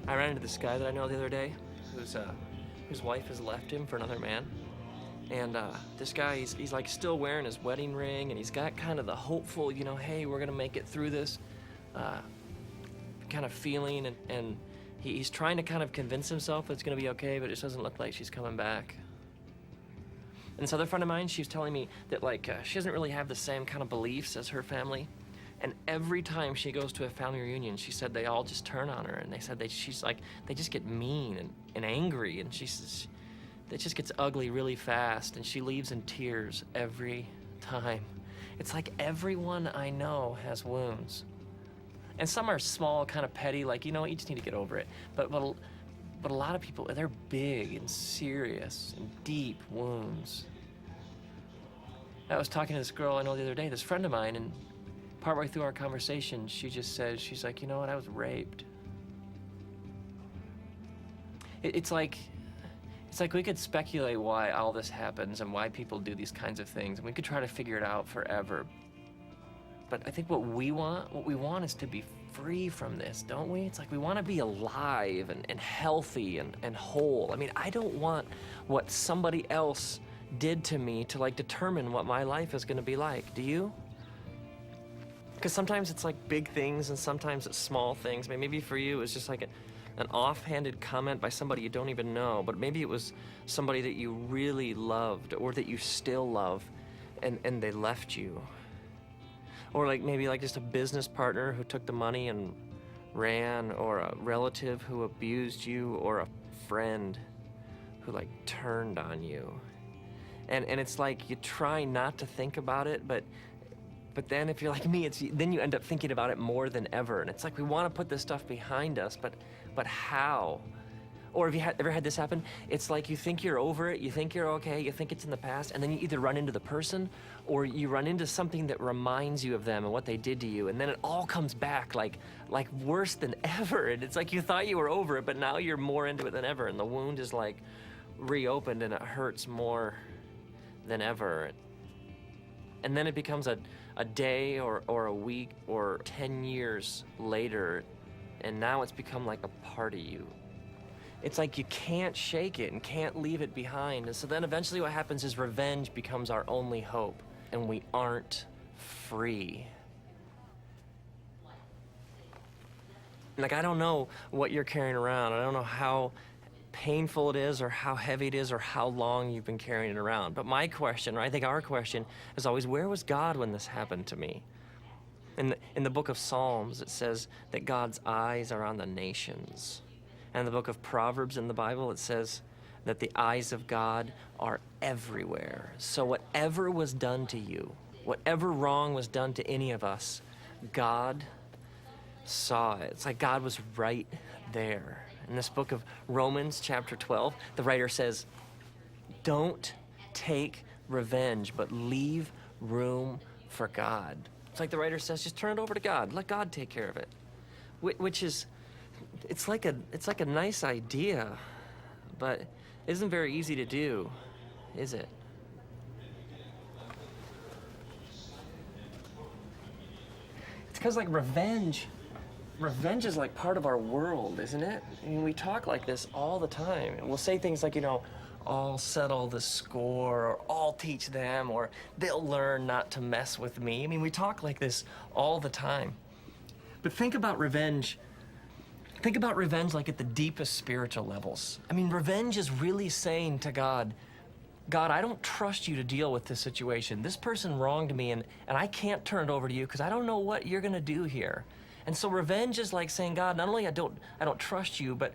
I ran into this guy that I know the other day whose wife has left him for another man. And this guy, he's like still wearing his wedding ring, and he's got kind of the hopeful, you know, hey, we're gonna make it through this kind of feeling, and he's trying to kind of convince himself that it's gonna be okay, but it just doesn't look like she's coming back. And this other friend of mine, she was telling me that she doesn't really have the same kind of beliefs as her family. And every time she goes to a family reunion, she said they all just turn on her, and they said they just get mean and angry, and she says it just gets ugly really fast, and she leaves in tears every time. It's like everyone I know has wounds. And some are small, kind of petty, like, you know, you just need to get over it. But a lot of people, they're big and serious and deep wounds. I was talking to this girl I know the other day, this friend of mine, and partway through our conversation, she just said, she's like, you know what, I was raped. It's like we could speculate why all this happens and why people do these kinds of things, and we could try to figure it out forever. But I think what we want is to be free from this, don't we? It's like we want to be alive and healthy and whole. I mean, I don't want what somebody else did to me to like determine what my life is going to be like. Do you? Because sometimes it's like big things and sometimes it's small things. I mean, maybe for you it's just like an offhanded comment by somebody you don't even know, but maybe it was somebody that you really loved or that you still love, and they left you. Or like maybe like just a business partner who took the money and ran, or a relative who abused you, or a friend who like turned on you. And it's like you try not to think about it, but then if you're like me, then you end up thinking about it more than ever. And it's like we want to put this stuff behind us, but how? Or have you ever had this happen? It's like you think you're over it, you think you're okay, you think it's in the past, and then you either run into the person or you run into something that reminds you of them and what they did to you, and then it all comes back like worse than ever. And it's like you thought you were over it, but now you're more into it than ever, and the wound is like reopened and it hurts more than ever. And then it becomes a day or a week or 10 years later, and now it's become like a part of you. It's like you can't shake it and can't leave it behind. And so then eventually what happens is revenge becomes our only hope, and we aren't free. Like, I don't know what you're carrying around. I don't know how painful it is or how heavy it is or how long you've been carrying it around. But my question, or I think our question, is always, where was God when this happened to me? In the book of Psalms, it says that God's eyes are on the nations. And in the book of Proverbs in the Bible, it says that the eyes of God are everywhere. So whatever was done to you, whatever wrong was done to any of us, God saw it. It's like God was right there. In this book of Romans, chapter 12, the writer says, don't take revenge, but leave room for God. It's like the writer says, just turn it over to God. Let God take care of it. Which is, it's like a nice idea, but it isn't very easy to do, is it? It's because like revenge revenge is like part of our world, isn't it? I mean, we talk like this all the time. And we'll say things like, I'll settle the score, or I'll teach them, or they'll learn not to mess with me. I mean, we talk like this all the time. But think about revenge. Think about revenge like at the deepest spiritual levels. I mean, revenge is really saying to God, God, I don't trust you to deal with this situation. This person wronged me, and I can't turn it over to you because I don't know what you're gonna do here. And so revenge is like saying, God, not only I don't trust you, but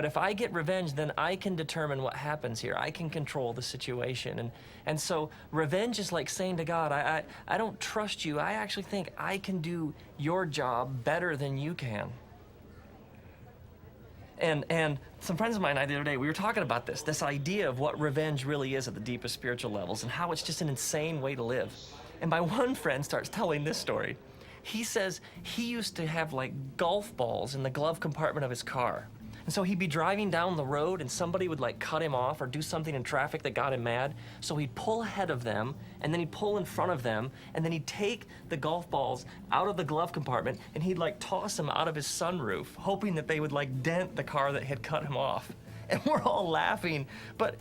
if I get revenge, then I can determine what happens here. I can control the situation. And so revenge is like saying to God, I don't trust you. I actually think I can do your job better than you can. And some friends of mine and I the other day, we were talking about this idea of what revenge really is at the deepest spiritual levels and how it's just an insane way to live. And my one friend starts telling this story. He says he used to have like golf balls in the glove compartment of his car. And so he'd be driving down the road and somebody would like cut him off or do something in traffic that got him mad. So he'd pull ahead of them and then he'd pull in front of them and then he'd take the golf balls out of the glove compartment and he'd like toss them out of his sunroof, hoping that they would like dent the car that had cut him off. And we're all laughing, but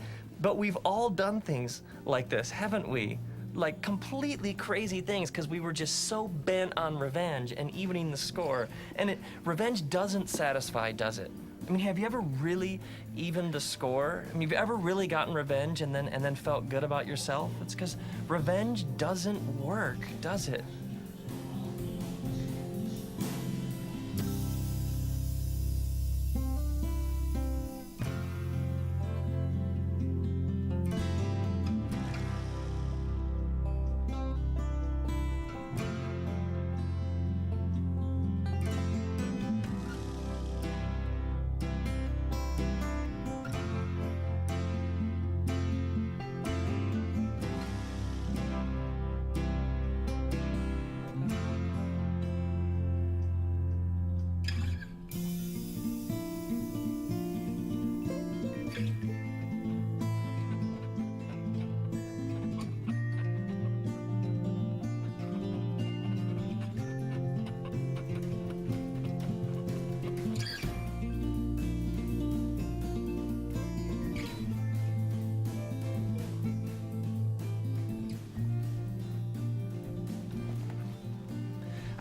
we've all done things like this, haven't we? Like completely crazy things because we were just so bent on revenge and evening the score. And revenge doesn't satisfy, does it? I mean, have you ever really evened the score? I mean, have you ever really gotten revenge and then felt good about yourself? It's because revenge doesn't work, does it?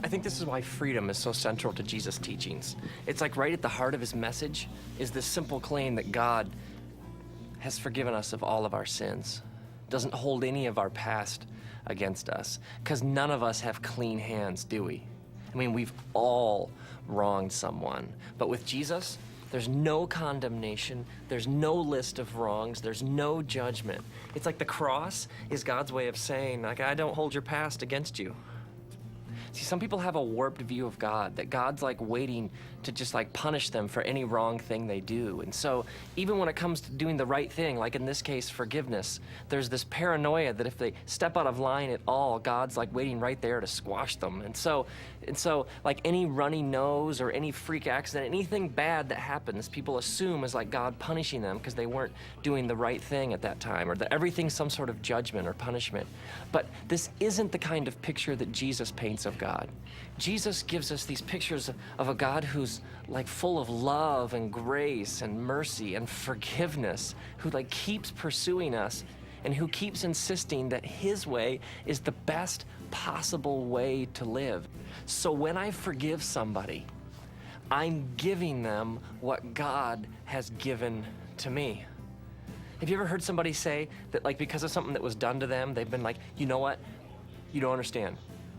I think this is why freedom is so central to Jesus' teachings. It's like right at the heart of his message is this simple claim that God has forgiven us of all of our sins, doesn't hold any of our past against us, because none of us have clean hands, do we? I mean, we've all wronged someone, but with Jesus, there's no condemnation, there's no list of wrongs, there's no judgment. It's like the cross is God's way of saying, like, I don't hold your past against you. See, some people have a warped view of God, that God's like waiting to just like punish them for any wrong thing they do. And so even when it comes to doing the right thing, like in this case, forgiveness, there's this paranoia that if they step out of line at all, God's like waiting right there to squash them. And so like any runny nose or any freak accident, anything bad that happens, people assume is like God punishing them because they weren't doing the right thing at that time, or that everything's some sort of judgment or punishment. But this isn't the kind of picture that Jesus paints of God. Jesus gives us these pictures of a God who's like full of love and grace and mercy and forgiveness, who like keeps pursuing us and who keeps insisting that his way is the best possible way to live. So when I forgive somebody, I'm giving them what God has given to me. Have you ever heard somebody say that like because of something that was done to them, they've been like, you know what? You don't understand.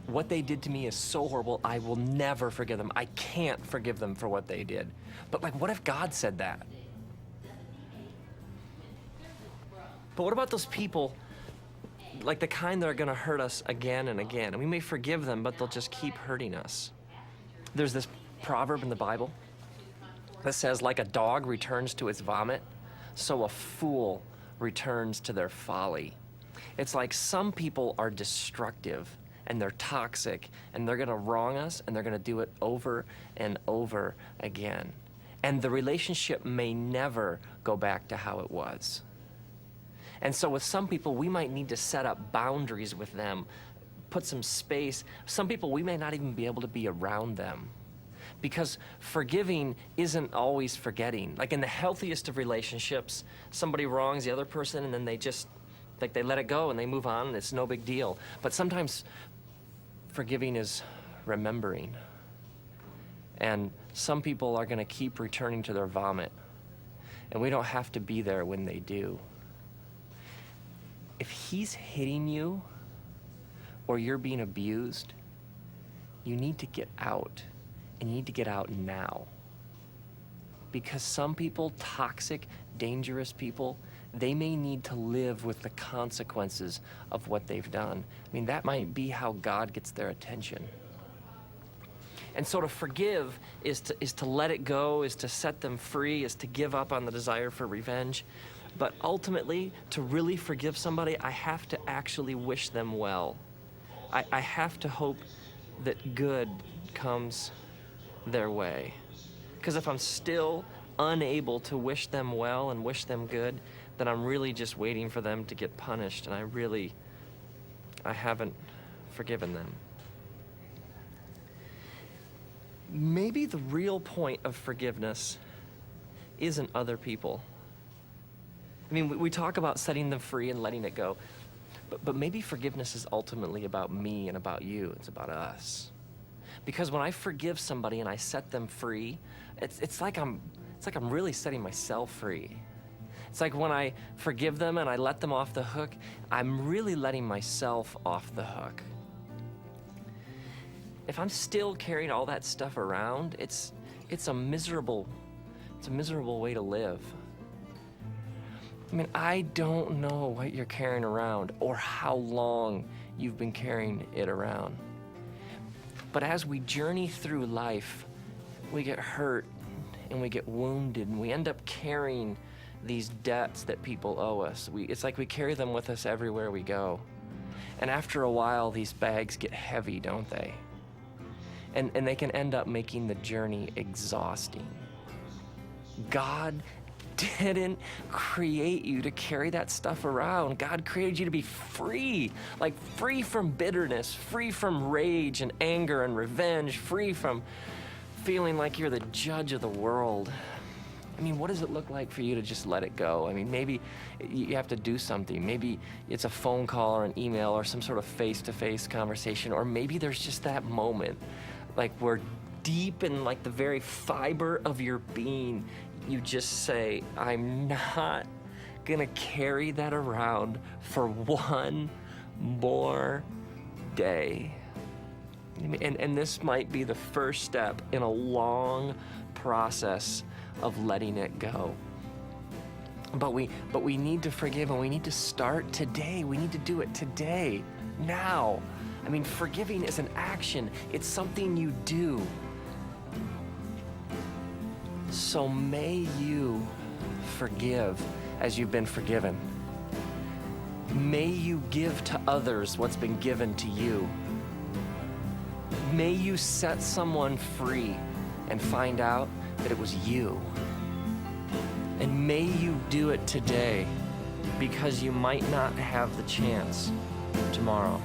What they did to me is so horrible, I will never forgive them. I can't forgive them for what they did. But like, what if God said that? But what about those people, like the kind that are gonna hurt us again and again? And we may forgive them, but they'll just keep hurting us. There's this proverb in the Bible that says, like a dog returns to its vomit, so a fool returns to their folly. It's like some people are destructive and they're toxic and they're gonna wrong us and they're gonna do it over and over again. And the relationship may never go back to how it was. And so with some people, we might need to set up boundaries with them, put some space. Some people, we may not even be able to be around them Because forgiving isn't always forgetting. Like in the healthiest of relationships, somebody wrongs the other person and then they just, like they let it go and they move on and it's no big deal. But sometimes forgiving is remembering. And some people are gonna keep returning to their vomit. And we don't have to be there when they do. If he's hitting you or you're being abused, you need to get out. And you need to get out now. Because some people, toxic, dangerous people, they may need to live with the consequences of what they've done. I mean, that might be how God gets their attention. And so to forgive is to let it go, is to set them free, is to give up on the desire for revenge. But ultimately, to really forgive somebody, I have to actually wish them well. I have to hope that good comes their way. Because if I'm still unable to wish them well and wish them good, then I'm really just waiting for them to get punished, and I haven't forgiven them. Maybe the real point of forgiveness isn't other people. I mean, we talk about setting them free and letting it go, but maybe forgiveness is ultimately about me and about you. It's about us. Because when I forgive somebody and I set them free, it's like I'm really setting myself free. It's like when I forgive them and I let them off the hook, I'm really letting myself off the hook. If I'm still carrying all that stuff around, it's a miserable way to live. I mean, I don't know what you're carrying around or how long you've been carrying it around. But as we journey through life, we get hurt and we get wounded and we end up carrying these debts that people owe us. It's like we carry them with us everywhere we go. And after a while, these bags get heavy, don't they? And they can end up making the journey exhausting. God didn't create you to carry that stuff around. God created you to be free, like free from bitterness, free from rage and anger and revenge, free from feeling like you're the judge of the world. I mean, what does it look like for you to just let it go? I mean, maybe you have to do something. Maybe it's a phone call or an email or some sort of face-to-face conversation, or maybe there's just that moment, like where deep in like the very fiber of your being, you just say, I'm not gonna carry that around for one more day. And this might be the first step in a long process of letting it go. But we need to forgive, and we need to start today. We need to do it today, now. I mean, forgiving is an action. It's something you do. So may you forgive as you've been forgiven. May you give to others what's been given to you. May you set someone free and find out that it was you. And may you do it today, because you might not have the chance tomorrow.